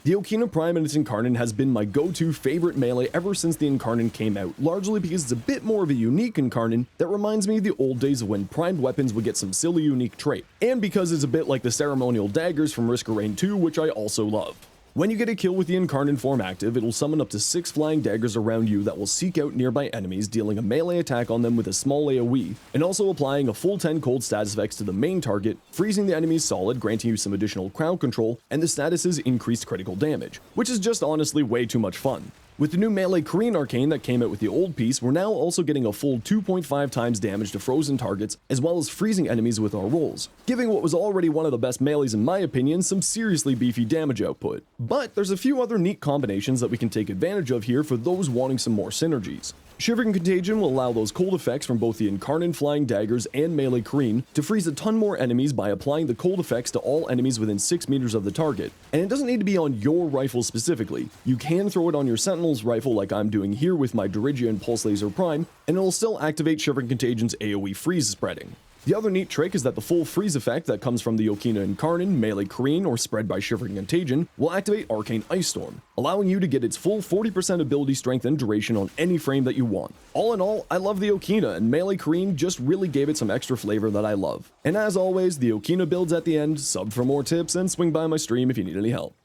The Okina Prime and its Incarnon has been my go-to favorite melee ever since the Incarnon came out, largely because it's a bit more of a unique Incarnon that reminds me of the old days of when primed weapons would get some silly unique trait, and because it's a bit like the ceremonial daggers from Risk of Rain 2, which I also love. When you get a kill with the Incarnon form active, it will summon up to 6 flying daggers around you that will seek out nearby enemies, dealing a melee attack on them with a small AoE, and also applying a full 10 cold status effects to the main target, freezing the enemies solid, granting you some additional crowd control, and the status's increased critical damage, which is just honestly way too much fun. With the new Melee Careen arcane that came out with the old piece, we're now also getting a full 2.5 times damage to frozen targets, as well as freezing enemies with our rolls, giving what was already one of the best melees in my opinion some seriously beefy damage output. But there's a few other neat combinations that we can take advantage of here for those wanting some more synergies. Shivering Contagion will allow those cold effects from both the Incarnon flying daggers and Melee Careen to freeze a ton more enemies by applying the cold effects to all enemies within 6 meters of the target. And it doesn't need to be on your rifle specifically. You can throw it on your Sentinel's rifle like I'm doing here with my Dirigia and Pulse Laser Prime, and it'll still activate Shivering Contagion's AoE freeze spreading. The other neat trick is that the full freeze effect that comes from the Okina Incarnon, Melee Careen, or spread by Shivering Contagion will activate Arcane Ice Storm, allowing you to get its full 40% ability strength and duration on any frame that you want. All in all, I love the Okina, and Melee Careen just really gave it some extra flavor that I love. And as always, the Okina builds at the end, sub for more tips, and swing by my stream if you need any help.